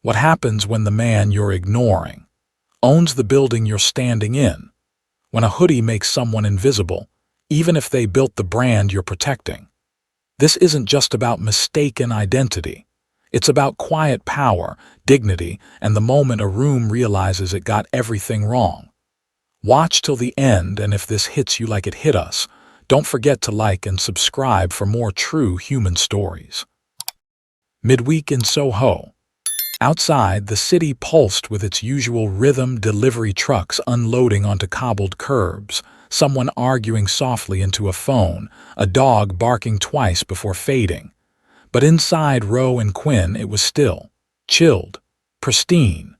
What happens when the man you're ignoring owns the building you're standing in? When a hoodie makes someone invisible, even if they built the brand you're protecting. This isn't just about mistaken identity. It's about quiet power, dignity, and the moment a room realizes it got everything wrong. Watch till the end, and if this hits you like it hit us, don't forget to like and subscribe for more true human stories. Midweek in Soho. Outside, the city pulsed with its usual rhythm, delivery trucks unloading onto cobbled curbs, someone arguing softly into a phone, a dog barking twice before fading. But inside Rowe and Quinn it was still, chilled, pristine.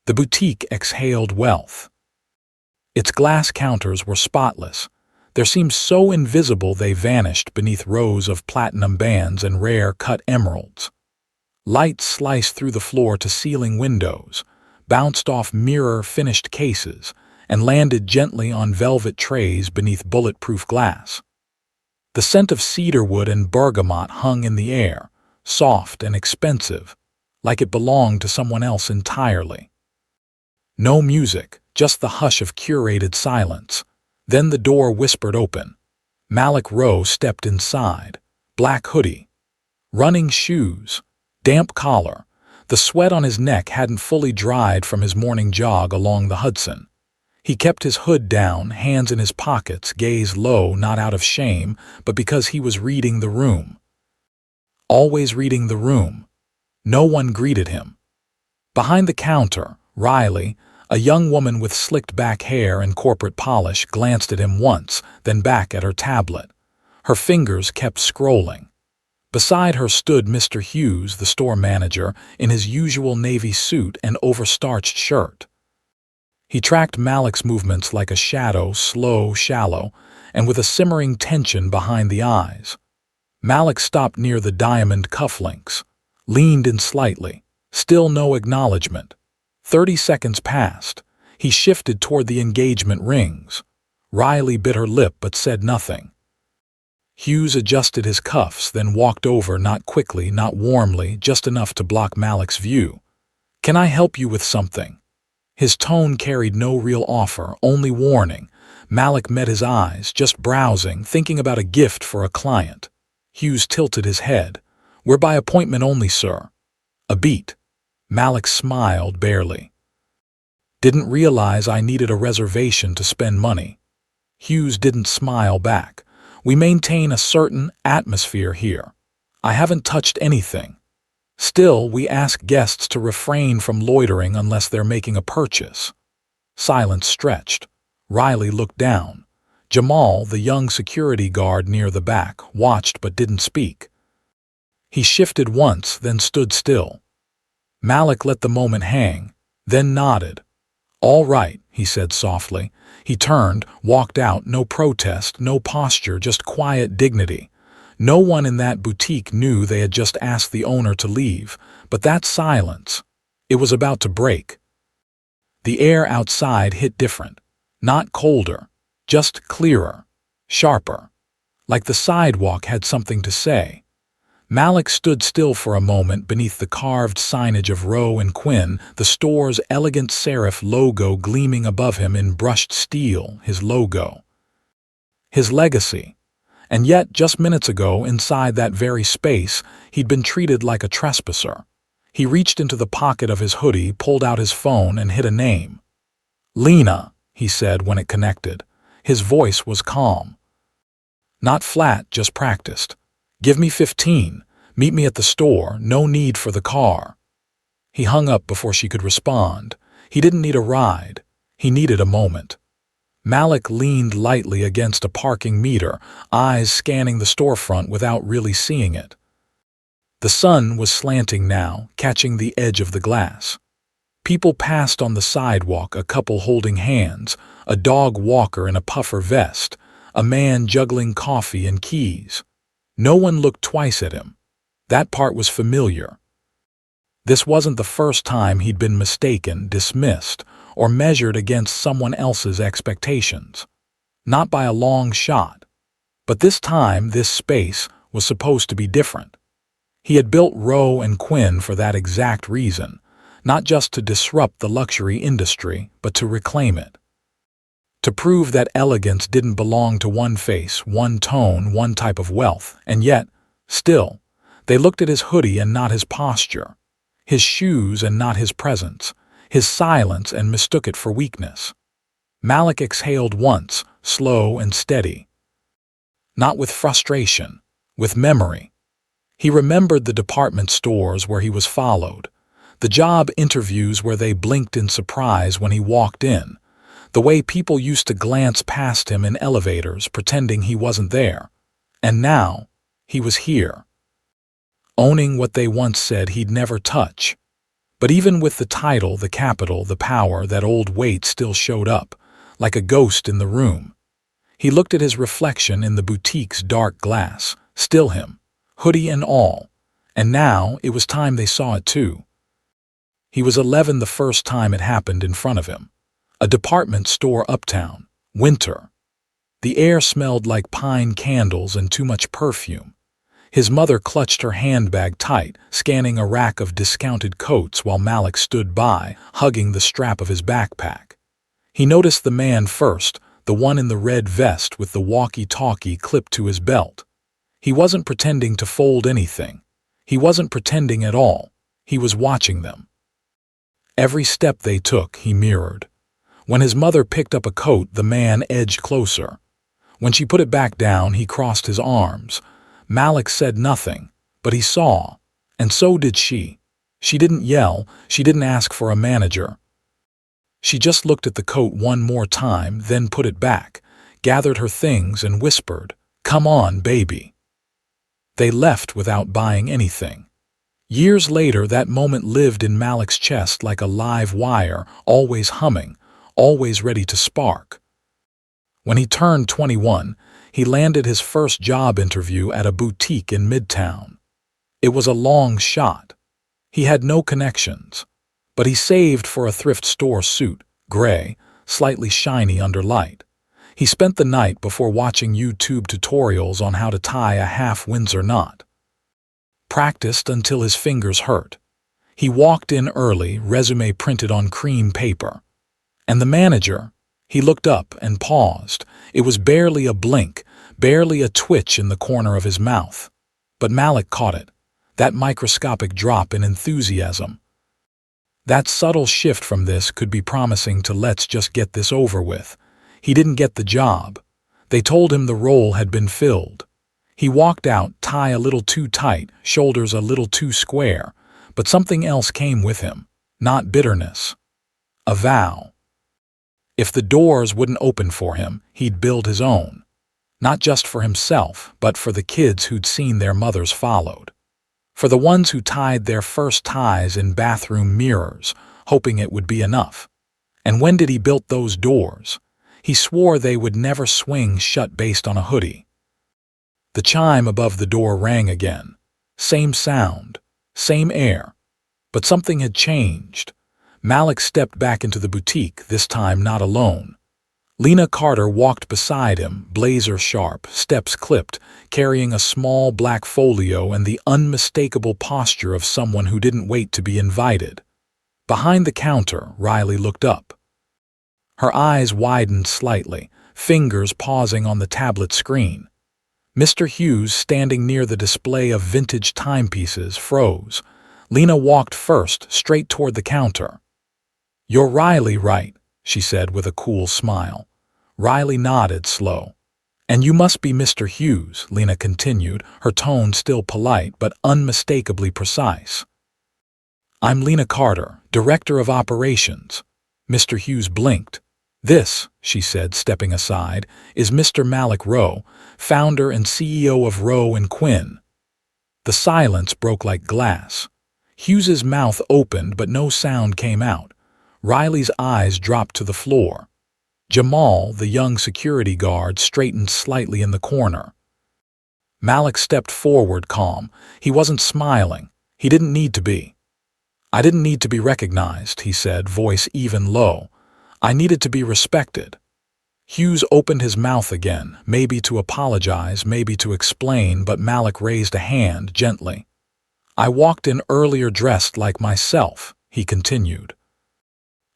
The boutique exhaled wealth. Its glass counters were spotless. There seemed so invisible they vanished beneath rows of platinum bands and rare cut emeralds. Light sliced through the floor-to-ceiling windows, bounced off mirror-finished cases, and landed gently on velvet trays beneath bulletproof glass. The scent of cedarwood and bergamot hung in the air, soft and expensive, like it belonged to someone else entirely. No music, just the hush of curated silence. Then the door whispered open. Malik Rowe stepped inside, black hoodie, running shoes, damp collar. The sweat on his neck hadn't fully dried from his morning jog along the Hudson. He kept his hood down, hands in his pockets, gaze low, not out of shame, but because he was reading the room. Always reading the room. No one greeted him. Behind the counter, Riley, a young woman with slicked back hair and corporate polish, glanced at him once, then back at her tablet. Her fingers kept scrolling. Beside her stood Mr. Hughes, the store manager, in his usual navy suit and overstarched shirt. He tracked Malik's movements like a shadow, slow, shallow, and with a simmering tension behind the eyes. Malik stopped near the diamond cufflinks, leaned in slightly. Still no acknowledgement. 30 seconds passed. He shifted toward the engagement rings. Riley bit her lip but said nothing. Hughes adjusted his cuffs, then walked over, not quickly, not warmly, just enough to block Malik's view. "Can I help you with something?" His tone carried no real offer, only warning. Malik met his eyes, just browsing, thinking about a gift for a client. Hughes tilted his head. "We're by appointment only, sir." "A beat." Malik smiled barely. "Didn't realize I needed a reservation to spend money." Hughes didn't smile back. "We maintain a certain atmosphere here. I haven't touched anything. Still, we ask guests to refrain from loitering unless they're making a purchase." Silence stretched. Riley looked down. Jamal, the young security guard near the back, watched but didn't speak. He shifted once, then stood still. Malik let the moment hang, then nodded. "All right," he said softly. He turned, walked out, no protest, no posture, just quiet dignity. No one in that boutique knew they had just asked the owner to leave, but that silence, it was about to break. The air outside hit different, not colder, just clearer, sharper, like the sidewalk had something to say. Malik stood still for a moment beneath the carved signage of Rowe and Quinn, the store's elegant serif logo gleaming above him in brushed steel, his logo. His legacy. And yet, just minutes ago, inside that very space, he'd been treated like a trespasser. He reached into the pocket of his hoodie, pulled out his phone, and hit a name. "Lena," he said when it connected. His voice was calm. Not flat, just practiced. "Give me 15. Meet me at the store. No need for the car." He hung up before she could respond. He didn't need a ride. He needed a moment. Malik leaned lightly against a parking meter, eyes scanning the storefront without really seeing it. The sun was slanting now, catching the edge of the glass. People passed on the sidewalk, a couple holding hands, a dog walker in a puffer vest, a man juggling coffee and keys. No one looked twice at him. That part was familiar. This wasn't the first time he'd been mistaken, dismissed, or measured against someone else's expectations. Not by a long shot. But this time, this space was supposed to be different. He had built Rowe and Quinn for that exact reason, not just to disrupt the luxury industry, but to reclaim it. To prove that elegance didn't belong to one face, one tone, one type of wealth, and yet, still, they looked at his hoodie and not his posture, his shoes and not his presence, his silence and mistook it for weakness. Malik exhaled once, slow and steady. Not with frustration, with memory. He remembered the department stores where he was followed, the job interviews where they blinked in surprise when he walked in, the way people used to glance past him in elevators pretending he wasn't there. And now, he was here, owning what they once said he'd never touch. But even with the title, the capital, the power, that old weight still showed up, like a ghost in the room. He looked at his reflection in the boutique's dark glass, still him, hoodie and all, and now it was time they saw it too. He was 11 the first time it happened in front of him. A department store uptown, winter. The air smelled like pine candles and too much perfume. His mother clutched her handbag tight, scanning a rack of discounted coats while Malik stood by, hugging the strap of his backpack. He noticed the man first, the one in the red vest with the walkie-talkie clipped to his belt. He wasn't pretending to fold anything. He wasn't pretending at all. He was watching them. Every step they took, he mirrored. When his mother picked up a coat, the man edged closer. When she put it back down, he crossed his arms. Malik said nothing, but he saw, and so did she. She didn't yell, she didn't ask for a manager. She just looked at the coat one more time, then put it back, gathered her things and whispered, "Come on, baby." They left without buying anything. Years later, that moment lived in Malik's chest like a live wire, always humming, always ready to spark. When he turned 21, he landed his first job interview at a boutique in Midtown. It was a long shot. He had no connections, but he saved for a thrift store suit, gray, slightly shiny under light. He spent the night before watching YouTube tutorials on how to tie a half Windsor knot. Practiced until his fingers hurt. He walked in early, resume printed on cream paper. And the manager, he looked up and paused. It was barely a blink, barely a twitch in the corner of his mouth. But Malik caught it, that microscopic drop in enthusiasm. That subtle shift from this could be promising to "let's just get this over with." He didn't get the job. They told him the role had been filled. He walked out, tie a little too tight, shoulders a little too square, but something else came with him, not bitterness. A vow. If the doors wouldn't open for him, he'd build his own. Not just for himself, but for the kids who'd seen their mothers followed. For the ones who tied their first ties in bathroom mirrors, hoping it would be enough. And when did he build those doors? He swore they would never swing shut based on a hoodie. The chime above the door rang again. Same sound, same air. But something had changed. Malik stepped back into the boutique, this time not alone. Lena Carter walked beside him, blazer sharp, steps clipped, carrying a small black folio and the unmistakable posture of someone who didn't wait to be invited. Behind the counter, Riley looked up. Her eyes widened slightly, fingers pausing on the tablet screen. Mr. Hughes, standing near the display of vintage timepieces, froze. Lena walked first, straight toward the counter. "You're Riley, right?" she said with a cool smile. Riley nodded, slow. "And you must be Mr. Hughes," Lena continued, her tone still polite but unmistakably precise. "I'm Lena Carter, Director of Operations." Mr. Hughes blinked. "This," she said, stepping aside, "is Mr. Malik Rowe, founder and CEO of Rowe & Quinn." The silence broke like glass. Hughes's mouth opened, but no sound came out. Riley's eyes dropped to the floor. Jamal, the young security guard, straightened slightly in the corner. Malik stepped forward, calm. He wasn't smiling. He didn't need to be. "I didn't need to be recognized," he said, voice even low. "I needed to be respected." Hughes opened his mouth again, maybe to apologize, maybe to explain, but Malik raised a hand gently. "I walked in earlier dressed like myself," he continued.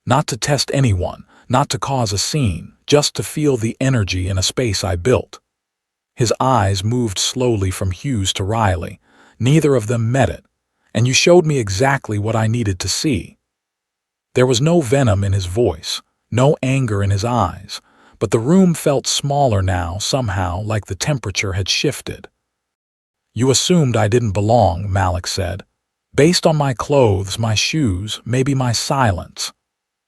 Not to test anyone, not to cause a scene, just to feel the energy in a space I built. His eyes moved slowly from Hughes to Riley. Neither of them met it, and you showed me exactly what I needed to see. There was no venom in his voice, no anger in his eyes, but the room felt smaller now somehow, like the temperature had shifted. You assumed I didn't belong, Malik said. Based on my clothes, my shoes, maybe my silence.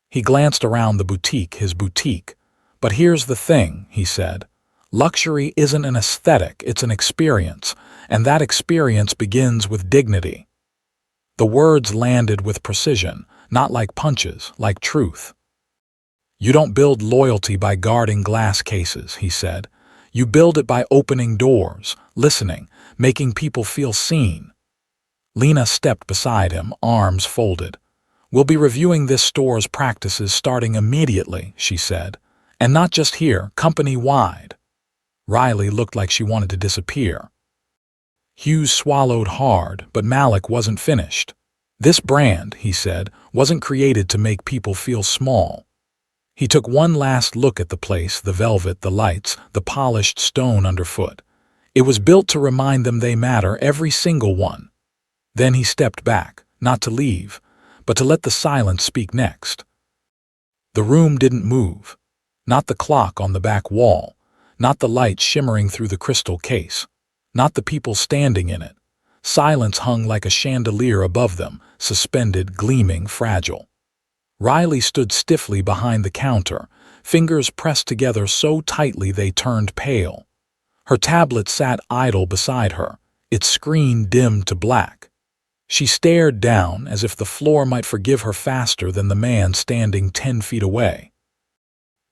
He glanced around the boutique, his boutique. But here's the thing, he said. Luxury isn't an aesthetic, it's an experience, and that experience begins with dignity. The words landed with precision, not like punches, like truth. You don't build loyalty by guarding glass cases, he said. You build it by opening doors, listening, making people feel seen. Lena stepped beside him, arms folded. We'll be reviewing this store's practices starting immediately, she said. And not just here, company-wide. Riley looked like she wanted to disappear. Hughes swallowed hard, but Malik wasn't finished. This brand, he said, wasn't created to make people feel small. He took one last look at the place, the velvet, the lights, the polished stone underfoot. It was built to remind them they matter, every single one. Then he stepped back, not to leave, but to let the silence speak next. The room didn't move. Not the clock on the back wall. Not the light shimmering through the crystal case. Not the people standing in it. Silence hung like a chandelier above them, suspended, gleaming, fragile. Riley stood stiffly behind the counter, fingers pressed together so tightly they turned pale. Her tablet sat idle beside her, its screen dimmed to black. She stared down as if the floor might forgive her faster than the man standing 10 feet away.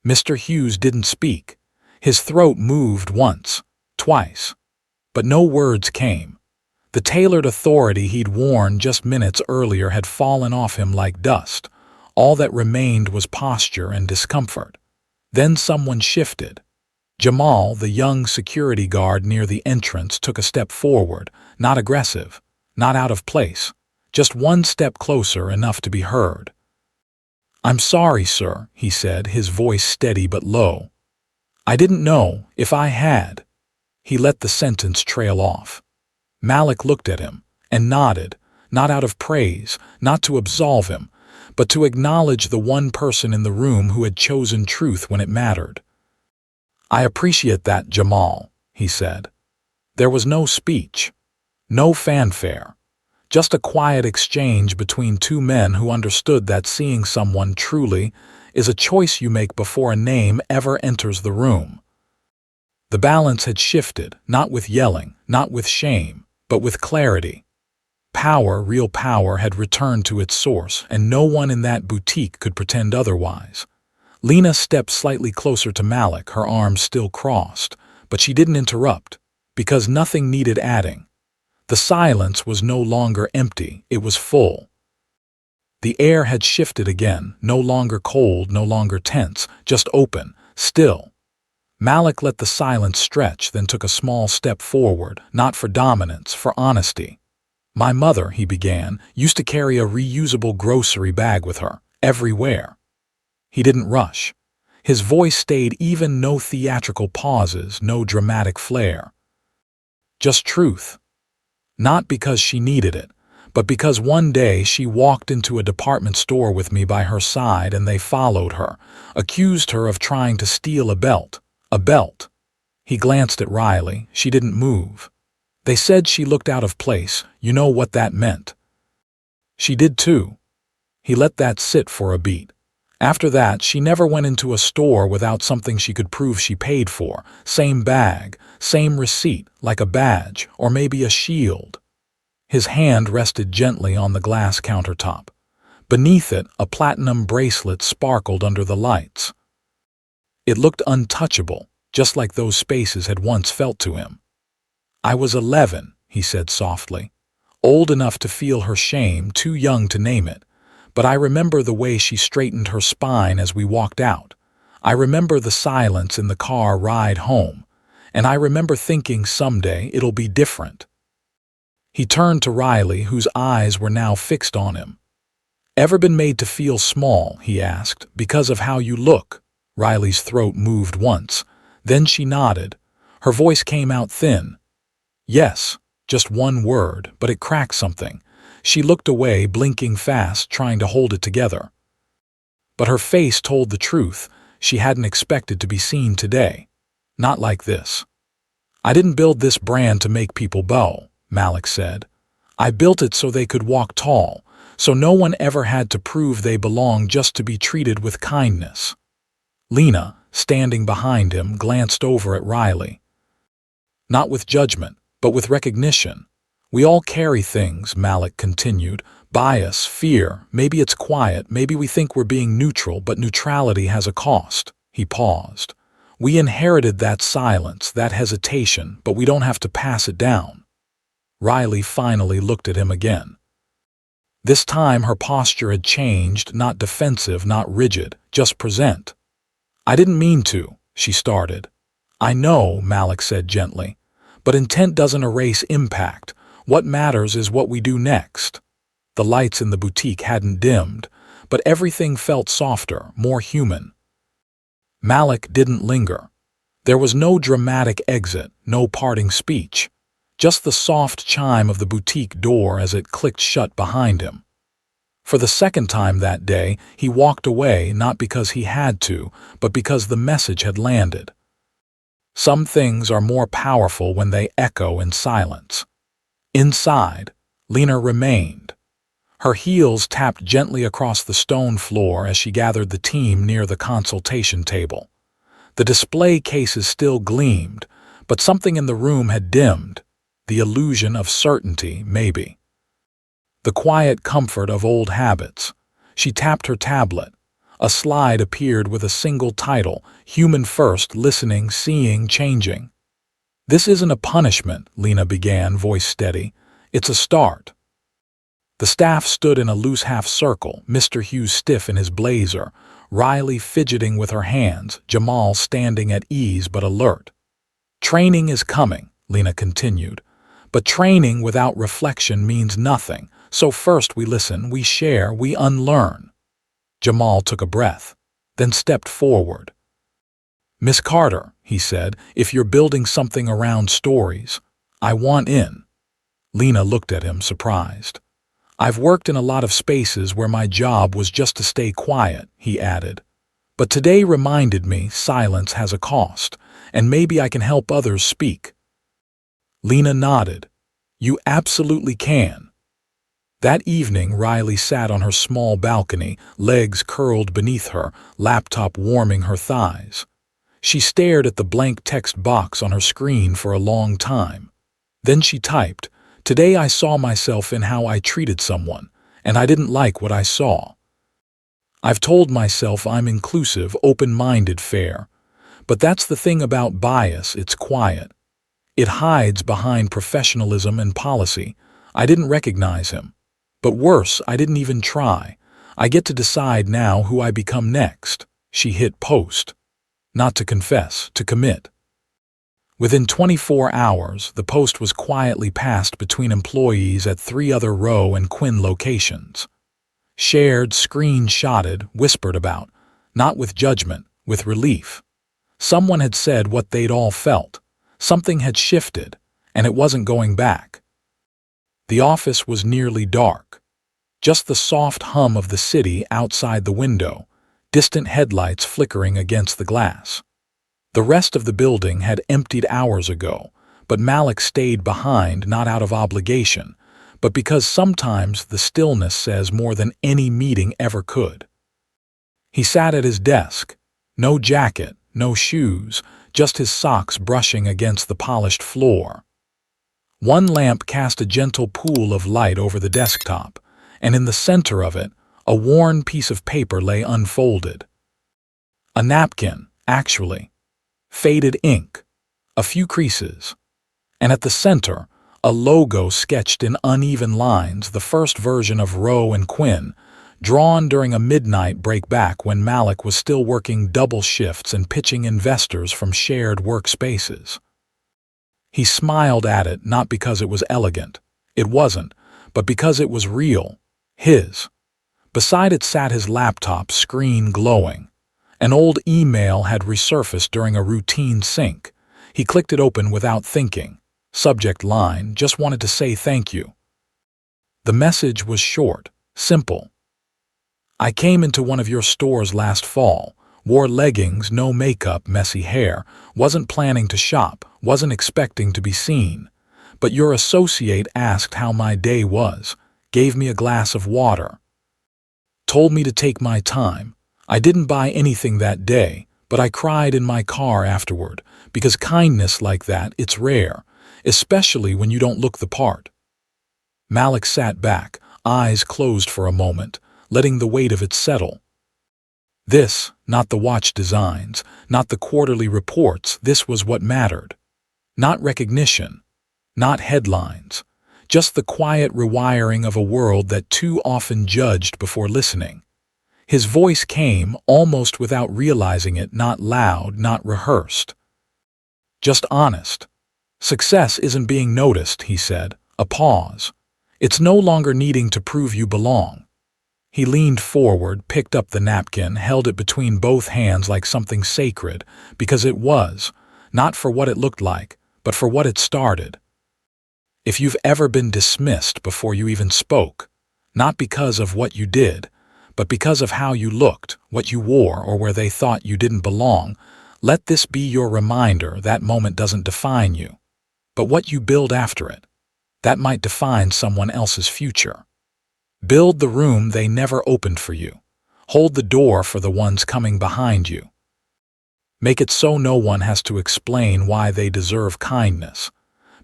Mr. Hughes didn't speak. His throat moved once, twice, but no words came. The tailored authority he'd worn just minutes earlier had fallen off him like dust. All that remained was posture and discomfort. Then someone shifted. Jamal, the young security guard near the entrance, took a step forward, not aggressive, not out of place, just one step closer, enough to be heard. "I'm sorry, sir," he said, his voice steady but low. "I didn't know, if I had." He let the sentence trail off. Malik looked at him and nodded, not out of praise, not to absolve him, but to acknowledge the one person in the room who had chosen truth when it mattered. "I appreciate that, Jamal," he said. There was no speech, no fanfare, just a quiet exchange between two men who understood that seeing someone truly is a choice you make before a name ever enters the room. The balance had shifted, not with yelling, not with shame, but with clarity. Power, real power, had returned to its source, and no one in that boutique could pretend otherwise. Lena stepped slightly closer to Malik, her arms still crossed, but she didn't interrupt, because nothing needed adding. The silence was no longer empty, it was full. The air had shifted again, no longer cold, no longer tense, just open, still. Malik let the silence stretch, then took a small step forward, not for dominance, for honesty. "My mother," he began, "used to carry a reusable grocery bag with her, everywhere." He didn't rush. His voice stayed even, no theatrical pauses, no dramatic flair. Just truth. Not because she needed it, but because one day she walked into a department store with me by her side and they followed her, accused her of trying to steal a belt. A belt. He glanced at Riley. She didn't move. They said she looked out of place. You know what that meant. She did too. He let that sit for a beat. After that, she never went into a store without something she could prove she paid for. Same bag, same receipt, like a badge, or maybe a shield. His hand rested gently on the glass countertop. Beneath it, a platinum bracelet sparkled under the lights. It looked untouchable, just like those spaces had once felt to him. "I was 11, he said softly. Old enough to feel her shame, too young to name it. But I remember the way she straightened her spine as we walked out. I remember the silence in the car ride home. And I remember thinking someday it'll be different." He turned to Riley, whose eyes were now fixed on him. Ever been made to feel small, he asked, because of how you look? Riley's throat moved once. Then she nodded. Her voice came out thin. Yes, just one word, but it cracked something. She looked away, blinking fast, trying to hold it together. But her face told the truth. She hadn't expected to be seen today. Not like this. I didn't build this brand to make people bow, Malik said. I built it so they could walk tall, so no one ever had to prove they belong just to be treated with kindness. Lena, standing behind him, glanced over at Riley. Not with judgment, but with recognition. We all carry things, Malik continued. Bias, fear, maybe it's quiet, maybe we think we're being neutral, but neutrality has a cost. He paused. We inherited that silence, that hesitation, but we don't have to pass it down. Riley finally looked at him again. This time her posture had changed, not defensive, not rigid, just present. I didn't mean to, she started. I know, Malik said gently, but intent doesn't erase impact. What matters is what we do next. The lights in the boutique hadn't dimmed, but everything felt softer, more human. Malik didn't linger. There was no dramatic exit, no parting speech. Just the soft chime of the boutique door as it clicked shut behind him. For the second time that day, he walked away not because he had to, but because the message had landed. Some things are more powerful when they echo in silence. Inside, Lena remained. Her heels tapped gently across the stone floor as she gathered the team near the consultation table. The display cases still gleamed, but something in the room had dimmed. The illusion of certainty, maybe. The quiet comfort of old habits. She tapped her tablet. A slide appeared with a single title, Human First, Listening, Seeing, Changing. This isn't a punishment, Lena began, voice steady. It's a start. The staff stood in a loose half-circle, Mr. Hughes stiff in his blazer, Riley fidgeting with her hands, Jamal standing at ease but alert. Training is coming, Lena continued. But training without reflection means nothing, so first we listen, we share, we unlearn. Jamal took a breath, then stepped forward. Miss Carter, he said, if you're building something around stories, I want in. Lena looked at him, surprised. I've worked in a lot of spaces where my job was just to stay quiet, he added. But today reminded me silence has a cost, and maybe I can help others speak. Lena nodded. You absolutely can. That evening, Riley sat on her small balcony, legs curled beneath her, laptop warming her thighs. She stared at the blank text box on her screen for a long time. Then she typed, Today I saw myself in how I treated someone, and I didn't like what I saw. I've told myself I'm inclusive, open-minded, fair. But that's the thing about bias, it's quiet. It hides behind professionalism and policy. I didn't recognize him. But worse, I didn't even try. I get to decide now who I become next. She hit post. Not to confess, to commit. Within 24 hours, the post was quietly passed between employees at 3 other Rowe and Quinn locations. Shared, screenshotted, whispered about. Not with judgment, with relief. Someone had said what they'd all felt. Something had shifted, and it wasn't going back. The office was nearly dark. Just the soft hum of the city outside the window, distant headlights flickering against the glass. The rest of the building had emptied hours ago, but Malik stayed behind not out of obligation, but because sometimes the stillness says more than any meeting ever could. He sat at his desk. No jacket, no shoes, just his socks brushing against the polished floor. One lamp cast a gentle pool of light over the desktop, and in the center of it, a worn piece of paper lay unfolded. A napkin, actually. Faded ink. A few creases. And at the center, a logo sketched in uneven lines, the first version of Rowe and Quinn, drawn during a midnight break back when Malik was still working double shifts and pitching investors from shared workspaces. He smiled at it not because it was elegant. It wasn't, but because it was real. His. Beside it sat his laptop, screen glowing. An old email had resurfaced during a routine sync. He clicked it open without thinking. Subject line, "Just wanted to say thank you." The message was short, simple. "I came into one of your stores last fall, wore leggings, no makeup, messy hair, wasn't planning to shop, wasn't expecting to be seen. But your associate asked how my day was, gave me a glass of water, told me to take my time. I didn't buy anything that day, but I cried in my car afterward, because kindness like that, it's rare, especially when you don't look the part." Malik sat back, eyes closed for a moment, letting the weight of it settle. This, not the watch designs, not the quarterly reports, this was what mattered. Not recognition, not headlines, just the quiet rewiring of a world that too often judged before listening. His voice came, almost without realizing it, not loud, not rehearsed. Just honest. "Success isn't being noticed," he said. A pause. "It's no longer needing to prove you belong." He leaned forward, picked up the napkin, held it between both hands like something sacred, because it was, not for what it looked like, but for what it started. If you've ever been dismissed before you even spoke, not because of what you did, but because of how you looked, what you wore, or where they thought you didn't belong, let this be your reminder that moment doesn't define you. But what you build after it, that might define someone else's future. Build the room they never opened for you. Hold the door for the ones coming behind you. Make it so no one has to explain why they deserve kindness.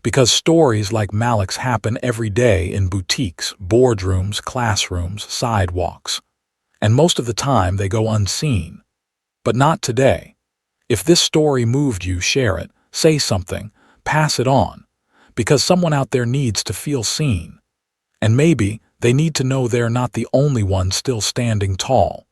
Because stories like Malik's happen every day in boutiques, boardrooms, classrooms, sidewalks. And most of the time they go unseen. But not today. If this story moved you, share it, say something, pass it on. Because someone out there needs to feel seen. And maybe they need to know they're not the only one still standing tall.